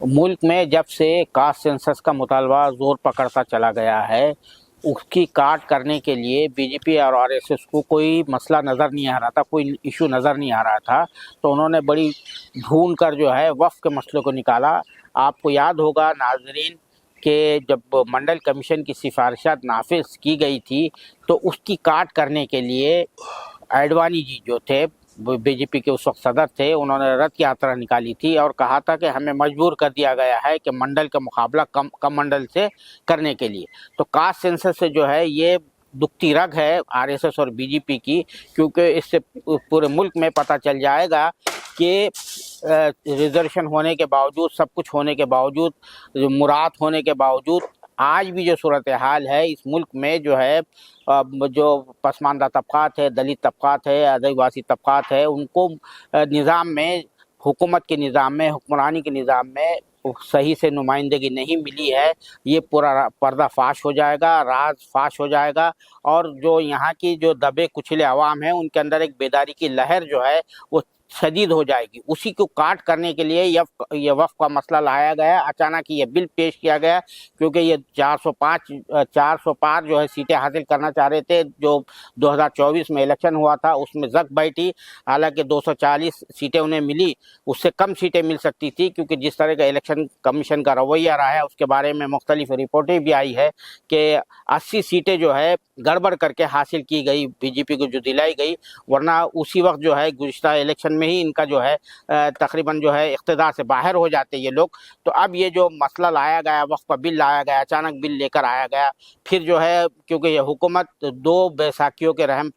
ملک میں جب سے کاسٹ سینسس کا مطالبہ زور پکڑتا چلا گیا ہے، اس کی کاٹ کرنے کے لیے بی جے پی اور آر ایس ایس کو کوئی مسئلہ نظر نہیں آ رہا تھا، کوئی ایشو نظر نہیں آ رہا تھا، تو انہوں نے بڑی ڈھونڈ کر جو ہے وقف کے مسئلے کو نکالا۔ آپ کو یاد ہوگا ناظرین کہ جب منڈل کمیشن کی سفارشات نافذ کی گئی تھی تو اس کی کاٹ کرنے کے لیے اڈوانی جی جو تھے، بی جے پی کے اس وقت صدر تھے، انہوں نے رتھ یاترا نکالی تھی اور کہا تھا کہ ہمیں مجبور کر دیا گیا ہے کہ منڈل کا مقابلہ کم منڈل سے کرنے کے لیے۔ تو کاسٹ سینسس سے جو ہے یہ دکھتی رگ ہے آر ایس ایس اور بی جے پی کی، کیونکہ اس سے پورے ملک میں پتہ چل جائے گا کہ ریزرویشن ہونے کے باوجود، سب کچھ ہونے کے باوجود، مراعات ہونے کے باوجود، آج بھی جو صورتحال ہے اس ملک میں جو ہے جو پسماندہ طبقات ہے، دلت طبقات ہے، آدیواسی طبقات ہے، ان کو نظام میں، حکومت کے نظام میں، حکمرانی کے نظام میں صحیح سے نمائندگی نہیں ملی ہے۔ یہ پورا پردہ فاش ہو جائے گا، راز فاش ہو جائے گا، اور جو یہاں کی جو دبے کچلے عوام ہیں ان کے اندر ایک بیداری کی لہر جو ہے وہ شدید ہو جائے گی۔ اسی کو کاٹ کرنے کے لیے یہ وقف کا مسئلہ لایا گیا، اچانک یہ بل پیش کیا گیا، کیونکہ یہ 400 پار جو ہے سیٹیں حاصل کرنا چاہ رہے تھے۔ جو 2024 میں الیکشن ہوا تھا اس میں زک بیٹھی، حالانکہ 240 سیٹیں انہیں ملی، اس سے کم سیٹیں مل سکتی تھی، کیونکہ جس طرح کا الیکشن کمیشن کا رویہ رہا ہے اس کے بارے میں مختلف رپورٹیں بھی آئی ہے کہ 80 سیٹیں جو ہے گڑبڑ کر کے حاصل کی گئی، بی جے پی کو جو دلائی گئی، ورنہ اسی وقت جو ہے گزشتہ الیکشن میں ہی ان کا جو ہے تقریباً جو ہے اقتدار سے باہر ہو جاتے یہ لوگ۔ تو اب یہ جو مسئلہ لایا گیا، وقف کا بل لایا گیا، اچانک بل لے کر آیا گیا، پھر جو ہے کیونکہ یہ حکومت دو بیساکھیوں کے رحم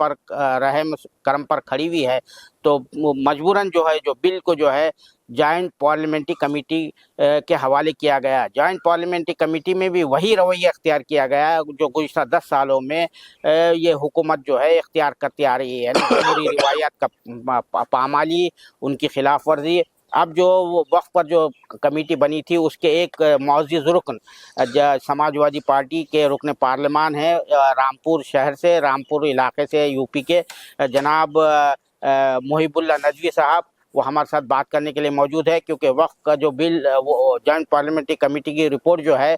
کرم پر کھڑی ہوئی ہے، تو مجبوراً جو ہے جو بل کو جو ہے جوائنٹ پارلیمنٹری کمیٹی کے حوالے کیا گیا۔ جوائنٹ پارلیمنٹری کمیٹی میں بھی وہی رویہ اختیار کیا گیا جو گزشتہ 10 سالوں میں یہ حکومت جو ہے اختیار کرتی آ رہی ہے، جمہوری روایات کا پامالی، ان کی خلاف ورزی۔ اب جو وقت پر جو کمیٹی بنی تھی اس کے ایک معزز رکن سماجوادی پارٹی کے رکن پارلیمان ہیں، رامپور شہر سے، رامپور علاقے سے، یو پی کے، جناب محب اللہ ندوی صاحب، وہ ہمارے ساتھ بات کرنے کے لیے موجود ہے، کیونکہ وقت کا جو بل، وہ جوائنٹ پارلیمنٹری کمیٹی کی رپورٹ جو ہے،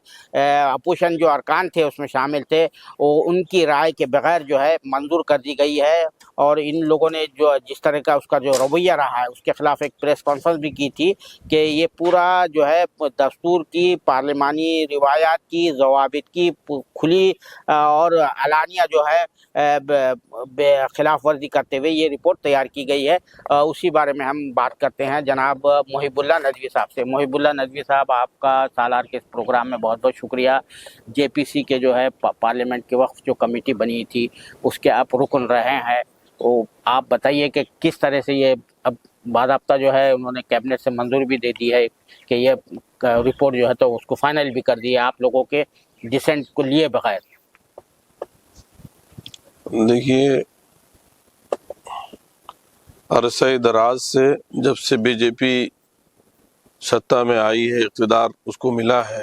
اپوزیشن جو ارکان تھے اس میں شامل تھے، وہ ان کی رائے کے بغیر جو ہے منظور کر دی گئی ہے، اور ان لوگوں نے جو جس طرح کا اس کا جو رویہ رہا ہے اس کے خلاف ایک پریس کانفرنس بھی کی تھی کہ یہ پورا جو ہے دستور کی، پارلیمانی روایات کی، ضوابط کی کھلی اور علانیہ جو ہے خلاف ورزی کرتے ہوئے یہ رپورٹ تیار کی گئی ہے۔ اسی بارے میں ہم بات کرتے ہیں جناب محب اللہ ندوی صاحب سے۔ محب اللہ ندوی صاحب، آپ کا سالار کے اس پروگرام میں بہت بہت شکریہ۔ جے پی سی کے جو ہے پارلیمنٹ کے وقت جو کمیٹی بنی تھی اس کے آپ رکن رہے ہیں، وہ آپ بتائیے کہ کس طرح سے یہ اب باضابطہ جو ہے انہوں نے کیبنٹ سے منظوری بھی دے دی ہے کہ یہ رپورٹ جو ہے تو اس کو فائنل بھی کر دی ہے آپ لوگوں کے ڈسینٹ کو لیے بغیر۔ دیکھیے، عرصہ دراز سے جب سے بی جے پی سطح میں آئی ہے، اقتدار اس کو ملا ہے،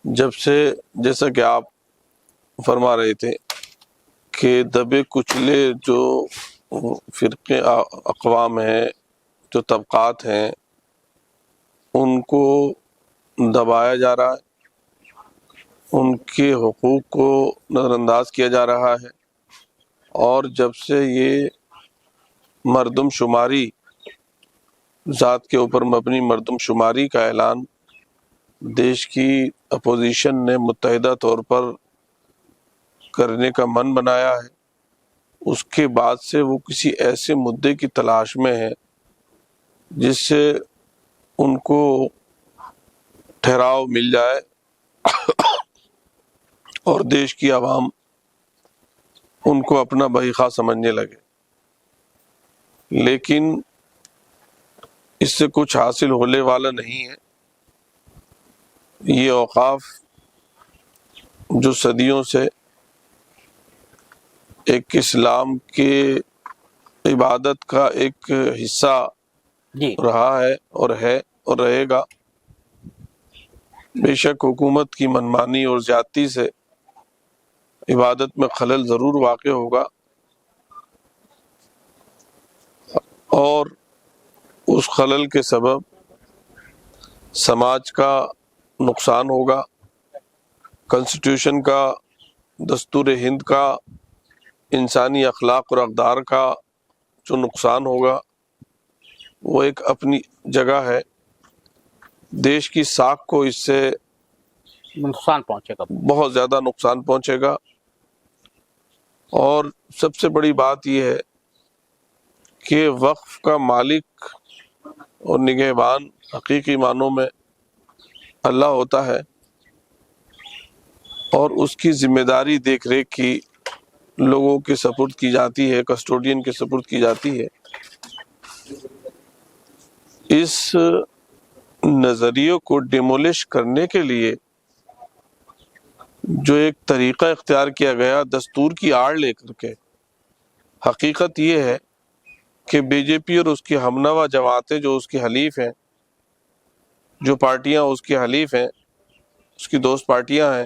جب سے، جیسا کہ آپ فرما رہے تھے کہ دبے کچلے جو فرقے اقوام ہیں، جو طبقات ہیں، ان کو دبایا جا رہا ہے، ان کے حقوق کو نظر انداز کیا جا رہا ہے، اور جب سے یہ مردم شماری، ذات کے اوپر مبنی مردم شماری کا اعلان دیش کی اپوزیشن نے متحدہ طور پر کرنے کا من بنایا ہے، اس کے بعد سے وہ کسی ایسے مدعے کی تلاش میں ہے جس سے ان کو ٹھہراؤ مل جائے اور دیش کی عوام ان کو اپنا بہیخواہ سمجھنے لگے۔ لیکن اس سے کچھ حاصل ہونے والا نہیں ہے۔ یہ اوقاف جو صدیوں سے ایک اسلام کے عبادت کا ایک حصہ رہا ہے اور رہے گا، بے شک حکومت کی منمانی اور زیادتی سے عبادت میں خلل ضرور واقع ہوگا، اور اس خلل کے سبب سماج کا نقصان ہوگا، کانسٹیٹیوشن کا، دستور ہند کا، انسانی اخلاق اور اقدار کا جو نقصان ہوگا وہ ایک اپنی جگہ ہے۔ دیش کی ساکھ کو اس سے نقصان پہنچے گا۔ بہت زیادہ نقصان پہنچے گا، اور سب سے بڑی بات یہ ہے کہ وقف کا مالک اور نگہبان حقیقی معنوں میں اللہ ہوتا ہے، اور اس کی ذمہ داری دیکھ ریکھ کی لوگوں کے سپرد کی جاتی ہے، کسٹوڈین کے سپرد کی جاتی ہے۔ اس نظریے کو ڈیمولش کرنے کے لیے جو ایک طریقہ اختیار کیا گیا دستور کی آڑ لے کر کے، حقیقت یہ ہے کہ بی جے پی اور اس کی ہمنوا جماعتیں جو اس کی حلیف ہیں، جو پارٹیاں اس کی حلیف ہیں، اس کی دوست پارٹیاں ہیں،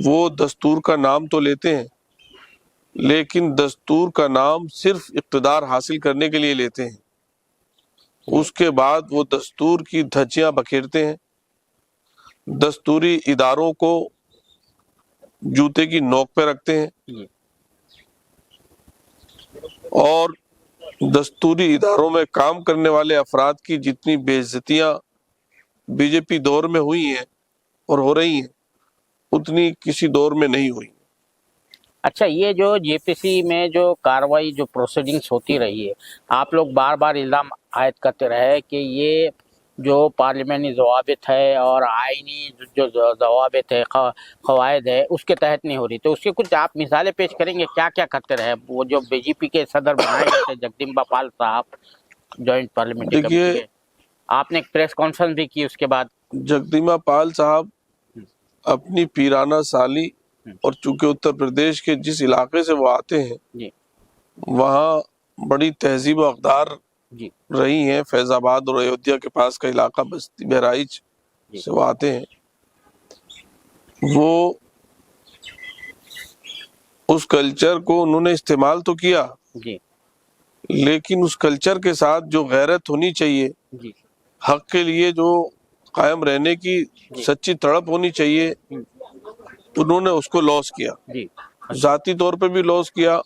وہ دستور کا نام تو لیتے ہیں، لیکن دستور کا نام صرف اقتدار حاصل کرنے کے لیے لیتے ہیں۔ اس کے بعد وہ دستور کی دھجیاں بکھیرتے ہیں، دستوری اداروں کو جوتے کی نوک پہ رکھتے ہیں، اور دستوری اداروں میں کام کرنے والے افراد کی جتنی بے عزتیاں بی جے پی دور میں ہوئی ہیں اور ہو رہی ہیں، اتنی کسی دور میں نہیں ہوئی۔ اچھا، یہ جو جے پی سی میں جو کاروائی جو پروسیڈنگز ہوتی رہی ہے، آپ لوگ بار بار الزام عائد کرتے رہے کہ یہ جو پارلیمانی ضوابط ہے اور آئینی جو ضوابط ہے، قواعد ہے، اس کے تحت نہیں ہو رہی، تو اس کے کچھ آپ مثالیں پیش کریں گے؟ کیا کیا کرتے رہے وہ جو بی جے پی کے صدر بنائے گئے تھے جگدمبا پال صاحب جوائنٹ پارلیمنٹری کمیٹی کے، آپ نے ایک پریس کانفرنس بھی کی اس کے بعد؟ جگدمبا پال صاحب اپنی پیرانہ سالی اور چونکہ اتر پردیش کے جس علاقے سے وہ آتے ہیں وہاں بڑی تہذیب و اقدار رہی ہیں، فیض آباد اور ایودھیا کے پاس کا علاقہ بستی بہرائچ سے وہ آتے ہیں، وہ اس کلچر کو انہوں نے استعمال تو کیا، لیکن اس کلچر کے ساتھ جو غیرت ہونی چاہیے، حق کے لیے جو قائم رہنے کی سچی تڑپ ہونی چاہیے، انہوں نے اس کو لوس کیا، ذاتی طور پہ بھی لوس کیا،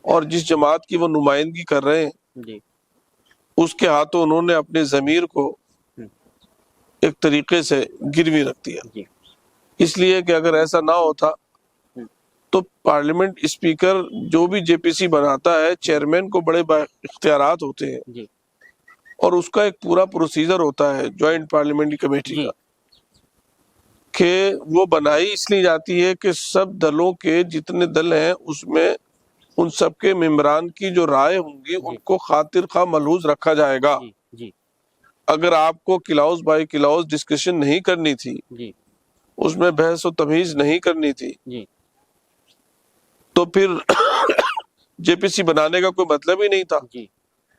اور جس جماعت کی وہ نمائندگی کر رہے ہیں اس کے ہاتھوں انہوں نے اپنے ضمیر کو ایک طریقے سے گروی رکھ دیا۔ اس لیے کہ اگر ایسا نہ ہوتا تو پارلیمنٹ اسپیکر جو بھی جے پی سی بناتا ہے، چیئرمین کو بڑے اختیارات ہوتے ہیں، اور اس کا ایک پورا پروسیجر ہوتا ہے جوائنٹ پارلیمنٹری کمیٹی کا، کہ وہ بنائی اس لیے جاتی ہے کہ سب دلوں کے جتنے دل ہیں اس میں ان سب کے ممبران کی جو رائے ہوں گی ان کو خاطر خواہ ملحوظ رکھا جائے گا۔ اگر آپ کو کلاؤز بائی کلاؤز ڈسکشن نہیں کرنی تھی، اس میں بحث و تمیز نہیں کرنی تھی، تو پھر جے پی سی بنانے کا کوئی مطلب ہی نہیں تھا۔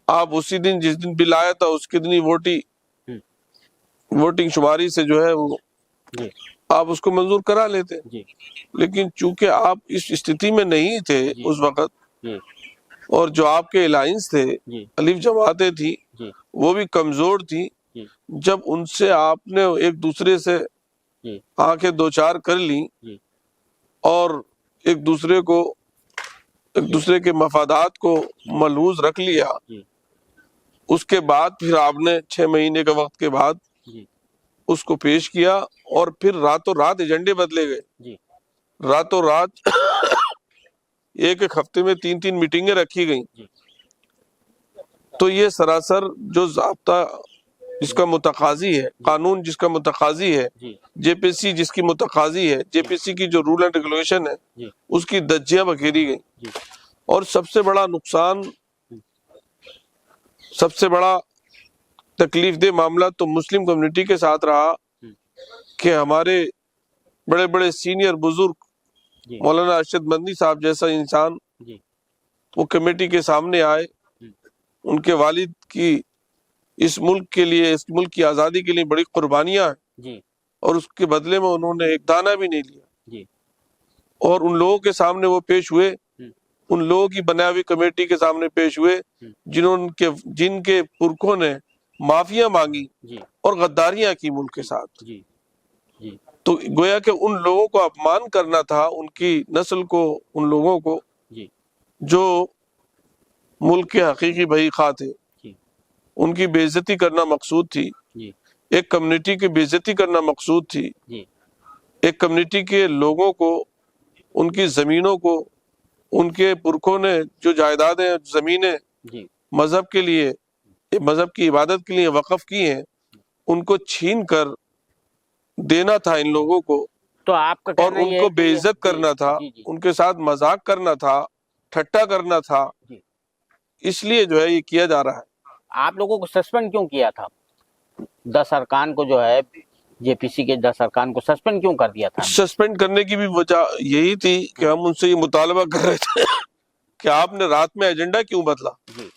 آپ اسی دن جس دن بل آیا تھا اس کے دن ہی ووٹنگ شماری سے جو ہے وہ آپ اس کو منظور کرا لیتے، لیکن چونکہ آپ اس استھتی میں نہیں تھے اس وقت، اور جو آپ کے الائنس تھے، الف جماعتیں تھی، وہ بھی کمزور تھی، جب ان سے آپ نے ایک دوسرے سے آنکھیں دو چار کر لی اور ایک دوسرے کے مفادات کو ملحوظ رکھ لیا، اس کے بعد پھر آپ نے 6 مہینے کا وقت کے بعد اس کو پیش کیا، اور پھر راتوں رات ایجنڈے بدلے گئے، راتوں رات ایک ہفتے میں 3 میٹنگیں رکھی گئیں۔ تو یہ سراسر جو ضابطہ جس کا متقاضی ہے، قانون جس کا متقاضی ہے، جے پی سی جس کی متقاضی ہے، جے پی سی کی جو رول اینڈ ریگولیشن ہے، اس کی دھجیاں بکھیری گئیں۔ اور سب سے بڑا نقصان، سب سے بڑا تکلیف دہ معاملہ تو مسلم کمیونٹی کے ساتھ رہا کہ ہمارے بڑے بڑے سینئر بزرگ مولانا ارشد مدنی صاحب جیسا انسان وہ کمیٹی کے سامنے آئے، ان کے والد کی اس ملک کے لیے، اس ملک کی آزادی کے لیے بڑی قربانیاں ہیں، اور اس کے بدلے میں انہوں نے ایک دانہ بھی نہیں لیا، اور ان لوگوں کے سامنے وہ پیش ہوئے، ان لوگوں کی بنائی ہوئی کمیٹی کے سامنے پیش ہوئے جن کے پرکھوں نے معافیاں مانگی جی اور غداریاں کی ملک کے ساتھ، جی جی تو گویا کہ ان لوگوں کو اپمان کرنا تھا، ان کی نسل کو، ان لوگوں کو جی جو ملک کے حقیقی بھائی خواہ تھے، جی ان کی بے عزتی کرنا مقصود تھی، جی ایک کمیونٹی کی بے عزتی کرنا مقصود تھی، جی ایک کمیونٹی کے لوگوں کو، ان کی زمینوں کو، ان کے پرکھوں نے جو جائیدادیں زمینیں جی مذہب کے لیے، مذہب کی عبادت کے لیے وقف کی ہیں، ان کو چھین کر دینا تھا ان لوگوں کو، تو آپ کا اور کہنا ان یہ ہے کو کہ بے عزت جی کرنا تھا، جی جی ان کے ساتھ مذاق کرنا تھا، ٹھٹا کرنا تھا، جی اس لیے جو ہے یہ کیا جا رہا ہے۔ آپ لوگوں کو سسپینڈ کیوں کیا تھا؟ 10 ارکان کو جو ہے جے پی سی کے 10 ارکان کو سسپینڈ کیوں کر دیا تھا ہم نے؟ سسپینڈ کرنے کی بھی وجہ یہی تھی کہ ہم ان سے یہ مطالبہ کر رہے تھے کہ آپ نے رات میں ایجنڈا کیوں بدلا، جی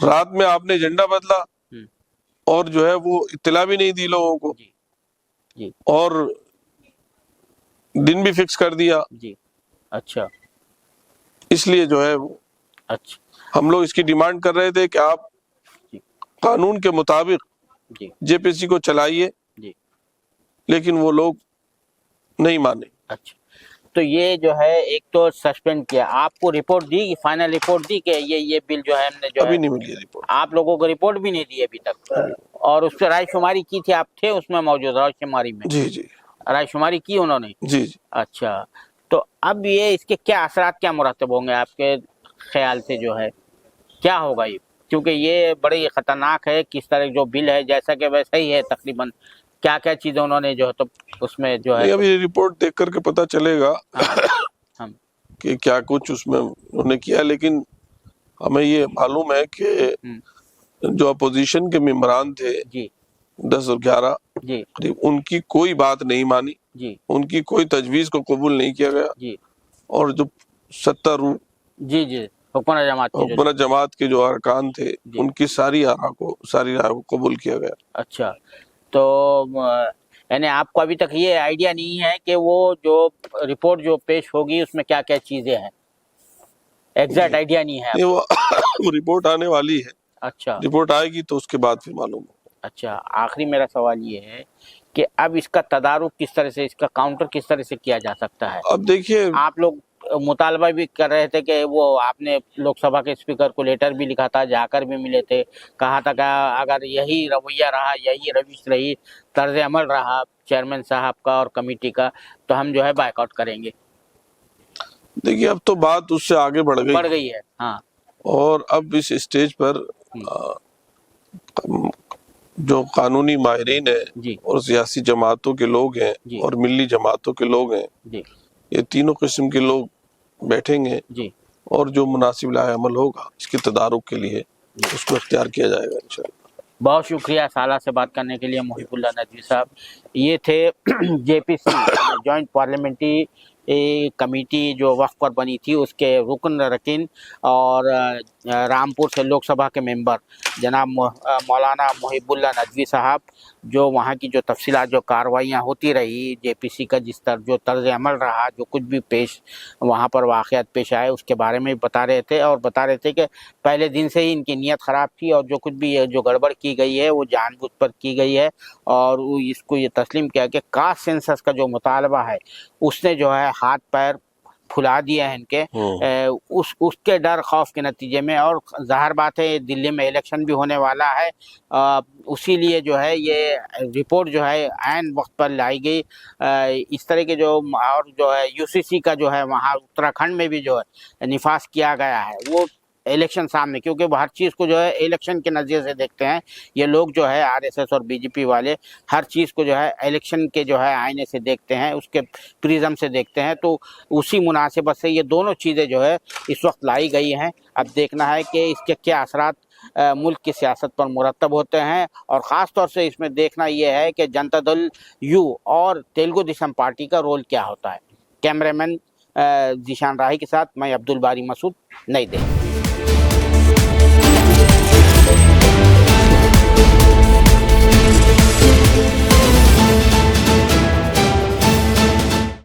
رات میں آپ نے ایجنڈا بدلا ہم، اور جو ہے وہ اطلاع بھی نہیں دی لوگوں کو، جی جی اور دن بھی فکس کر دیا، جی اچھا اس لیے جو ہے اچھا ہم لوگ اس کی ڈیمانڈ کر رہے تھے کہ آپ جی قانون کے مطابق جی جے پی سی کو چلائیے، جی لیکن وہ لوگ نہیں مانے۔ اچھا تو یہ جو ہے ایک تو سسپینڈ کیا، آپ کو رپورٹ دی، فائنل رپورٹ دی کہ یہ بل جو ہے ہم نے جو ہے، ابھی نہیں ملی رپورٹ۔ آپ لوگوں کو رپورٹ بھی نہیں دی ابھی تک، اور اس پہ رائے شماری کی تھی، آپ تھے اس میں موجود رائے شماری میں؟ جی جی رائے شماری کی انہوں نے؟ جی جی اچھا تو اب یہ اس کے کیا اثرات کیا مرتب ہوں گے آپ کے خیال سے، جو ہے کیا ہوگا یہ؟ کیونکہ یہ بڑی خطرناک ہے، کس طرح جو بل ہے جیسا کہ ویسا ہی ہے تقریباً، کیا کیا چیزیں انہوں نے جو ہے تو اس میں جو ہے نہیں، ابھی رپورٹ دیکھ کر کے پتہ چلے گا ہم کہ کیا کچھ اس میں انہوں نے کیا، لیکن ہمیں یہ معلوم ہے کہ ہم، جو اپوزیشن کے ممبران تھے جی 10 اور 11 جی قریب، ان کی کوئی بات نہیں مانی، جی ان کی کوئی تجویز کو قبول نہیں کیا گیا، جی اور جو 70 جی جی حکمراں جماعت کی جو، حکمران جماعت کے جو ارکان تھے، جی ان کی ساری رائے کو قبول کیا گیا۔ اچھا تو یعنی آپ کو ابھی تک یہ آئیڈیا نہیں ہے کہ وہ جو رپورٹ جو پیش ہوگی اس میں کیا کیا چیزیں ہیں، ایگزیکٹ آئیڈیا نہیں ہے آپ یہ کو؟ وہ رپورٹ آنے والی ہے، اچھا رپورٹ آئے گی تو اس کے بعد پھر معلوم ہو۔ اچھا آخری میرا سوال یہ ہے کہ اب اس کا تدارک کس طرح سے، اس کا کاؤنٹر کس طرح سے کیا جا سکتا ہے؟ اب دیکھیے، آپ لوگ مطالبہ بھی کر رہے تھے کہ وہ آپ نے لوک سبھا کے اسپیکر کو لیٹر بھی لکھا تھا، جا کر بھی ملے تھے، کہا تھا کہ اگر یہی رویہ رہا، یہی روش رہی، طرز عمل رہا چیئرمین صاحب کا اور کمیٹی کا، تو ہم جو ہے بائیک آؤٹ کریں گے۔ دیکھیے اب تو بات اس سے آگے بڑھ گئی ہے ہاں اور اب اس اسٹیج پر جو قانونی ماہرین ہیں جی اور سیاسی جماعتوں کے لوگ ہیں جی اور ملی جماعتوں کے لوگ ہیں، جی یہ تینوں قسم کے لوگ بیٹھیں گے، جی اور جو مناسب لاہ عمل ہوگا اس کے تدارک کے لیے اس کو اختیار کیا جائے گا انشاءاللہ۔ بہت شکریہ سالہ سے بات کرنے کے لیے محب اللہ ندوی صاحب۔ یہ تھے جے پی سی جوائنٹ پارلیمنٹری کمیٹی جو وقت پر بنی تھی، اس کے رکن رکن اور رامپور سے لوک سبھا کے ممبر جناب مولانا محب اللہ ندوی صاحب، جو وہاں کی جو تفصیلات، جو کارروائیاں ہوتی رہی جے پی سی کا، جو طرز عمل رہا، جو کچھ بھی وہاں پر واقعات پیش آئے، اس کے بارے میں بتا رہے تھے، اور بتا رہے تھے کہ پہلے دن سے ہی ان کی نیت خراب تھی، اور جو کچھ بھی جو گڑبڑ کی گئی ہے وہ جان بوجھ پر کی گئی ہے، اور اس کو یہ تسلیم کیا کہ کاسٹ سینسس کا جو مطالبہ ہے اس نے جو ہے ہاتھ پیر پھلا دیا ہے ان کے، اس کے ڈر خوف کے نتیجے میں، اور ظاہر بات ہے دلی میں الیکشن بھی ہونے والا ہے، اسی لیے جو ہے یہ رپورٹ جو ہے عین وقت پر لائی گئی۔ اس طرح کے جو اور جو ہے یو سی سی کا جو ہے وہاں اتراکھنڈ میں بھی جو ہے نفاذ کیا گیا ہے، وہ الیکشن سامنے، کیونکہ وہ ہر چیز کو جو ہے الیکشن کے نظریے سے دیکھتے ہیں یہ لوگ، جو ہے آر ایس ایس اور بی جے پی والے ہر چیز کو جو ہے الیکشن کے جو ہے آئینے سے دیکھتے ہیں، اس کے پریزم سے دیکھتے ہیں، تو اسی مناسبت سے یہ دونوں چیزیں جو ہے اس وقت لائی گئی ہیں۔ اب دیکھنا ہے کہ اس کے کیا اثرات ملک کی سیاست پر مرتب ہوتے ہیں، اور خاص طور سے اس میں دیکھنا یہ ہے کہ جنتا دل یو اور تیلگو دیشم پارٹی کا رول کیا ہوتا ہے۔ کیمرہ مین ذیشان راہی کے ساتھ میں عبد الباری مسعود، نئی دہلی۔